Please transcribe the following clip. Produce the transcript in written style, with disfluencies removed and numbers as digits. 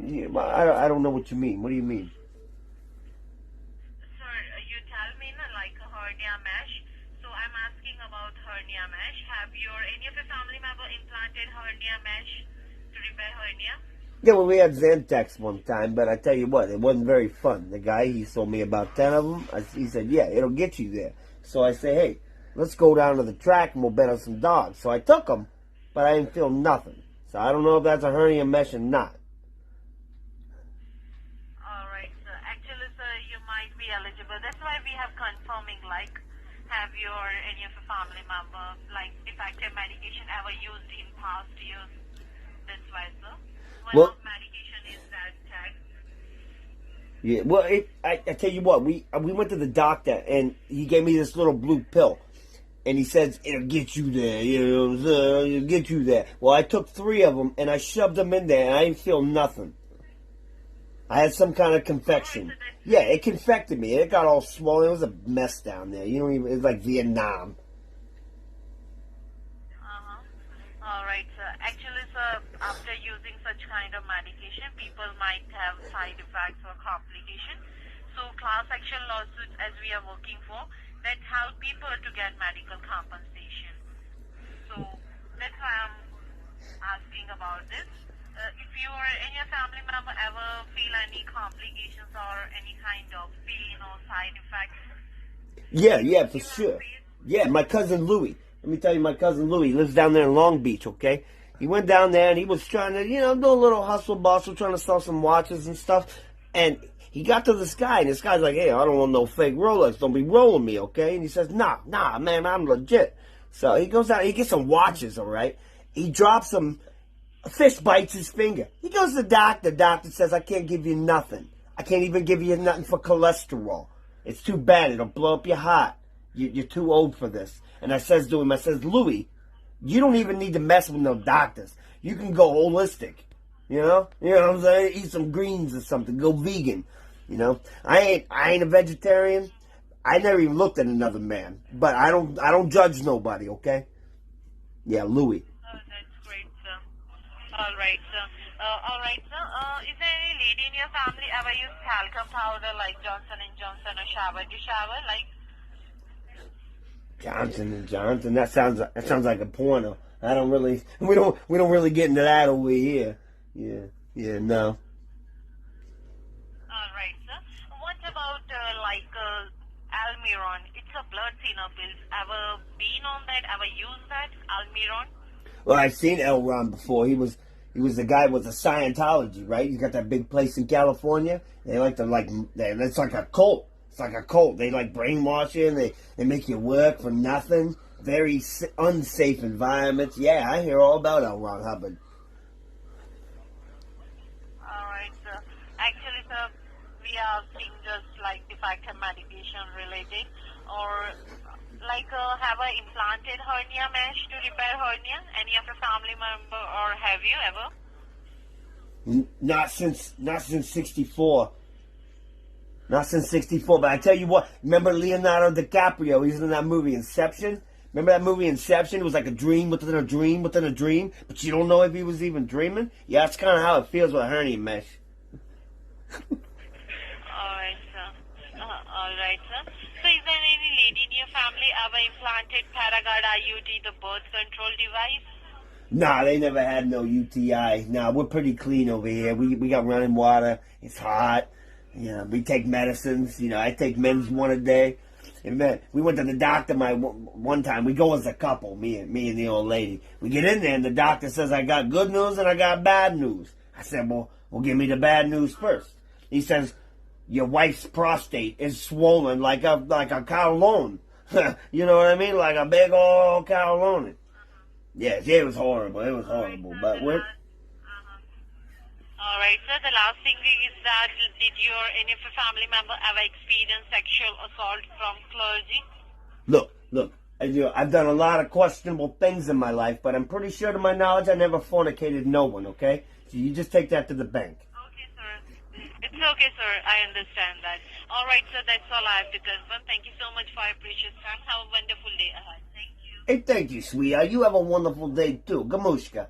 Yeah, I don't know what you mean. What do you mean? Sir, you tell me like a hernia mesh. So I'm asking about hernia mesh. Have any of your family member implanted hernia mesh to repair hernia? Yeah, well, we had Zantex one time, but I tell you what, it wasn't very fun. The guy, he sold me about 10 of them. He said, yeah, it'll get you there. So I say, hey, let's go down to the track and we'll bet on some dogs. So I took them, but I didn't feel nothing. So I don't know if that's a hernia mesh or not. Alright, sir. Actually, sir, you might be eligible. That's why we have confirming, like, have any of your family member, like, defective medication ever used in past years? That's why, sir. One Well, of medication is that tag. yeah, well, I tell you what, we went to the doctor and he gave me this little blue pill. And he says, it'll get you there, you know, it'll get you there. Well, I took 3 of them and I shoved them in there and I didn't feel nothing. I had some kind of confection. Yeah, it confected me. It got all swollen. It was a mess down there. You don't even, it's like Vietnam. Alright, sir. Actually, sir, after using such kind of medication, people might have side effects or complications. So, class action lawsuits, as we are working for, that help people to get medical compensation. So, that's why I'm asking about this. If you or any family member ever feel any complications or any kind of pain or side effects, Yeah, for sure. Yeah, my cousin Louie. Let me tell you, my cousin Louie lives down there in Long Beach, okay? He went down there and he was trying to, you know, do a little hustle bustle, trying to sell some watches and stuff. And he got to this guy, and this guy's like, hey, I don't want no fake Rolex. Don't be rolling me, okay? And he says, nah, man, I'm legit. So he goes out, he gets some watches, all right? He drops them. A fish bites his finger. He goes to the doctor. The doctor says, I can't give you nothing. I can't even give you nothing for cholesterol. It's too bad. It'll blow up your heart. You're too old for this. And I says to him, Louis, you don't even need to mess with no doctors. You can go holistic. You know what I'm saying? Eat some greens or something. Go vegan. You know? I ain't a vegetarian. I never even looked at another man. But I don't judge nobody, okay? Yeah, Louis. oh, that's great, sir. Alright, sir. Is there any lady in your family ever used talcum powder like Johnson & Johnson or shower to shower? Like, Johnson & Johnson. That sounds like a porno. We don't really get into that over here. Yeah, no. alright, sir. What about Almiron? It's a blood thinner pill. Ever been on that? Ever used that? Almiron? Well, I've seen L. Ron before. He was the guy with the Scientology, right? He's got that big place in California. They like to it's like a cult. It's like a cult. They like brainwash you. And they make you work for nothing. Very unsafe environments. Yeah, I hear all about L. Ron Hubbard. Alright, sir. Actually, sir, we are seeing just like defective medication related or have a implanted hernia mesh to repair hernia? Any of your family member or have you ever? Not since 64. Not since 64, but I tell you what, remember Leonardo DiCaprio? He's in that movie Inception. Remember that movie Inception? It was like a dream within a dream within a dream, but you don't know if he was even dreaming? Yeah, that's kind of how it feels with a hernia mesh. Alright, sir. Alright, sir. So is there any lady in your family ever implanted Paragard IUD, the birth control device? Nah, they never had no UTI. Nah, we're pretty clean over here. We got running water. It's hot. You know, we take medicines. You know, I take men's one a day. And man, we went to the doctor one time. We go as a couple, me and the old lady. We get in there and the doctor says, I got good news and I got bad news. I said, well, give me the bad news first. He says, your wife's prostate is swollen like a cow loan. You know what I mean? Like a big old cow loan. Yes, it was horrible. It was horrible. But we're... Alright, sir. The last thing is that did any of your family member ever experience sexual assault from clergy? Look. I've done a lot of questionable things in my life, but I'm pretty sure to my knowledge I never fornicated no one, okay? So you just take that to the bank. Okay, sir. It's okay, sir. I understand that. Alright, sir. That's all I have to confirm. Thank you so much for your precious time. Have a wonderful day ahead. Thank you. Hey, thank you, sweetheart. You have a wonderful day, too. Gamushka.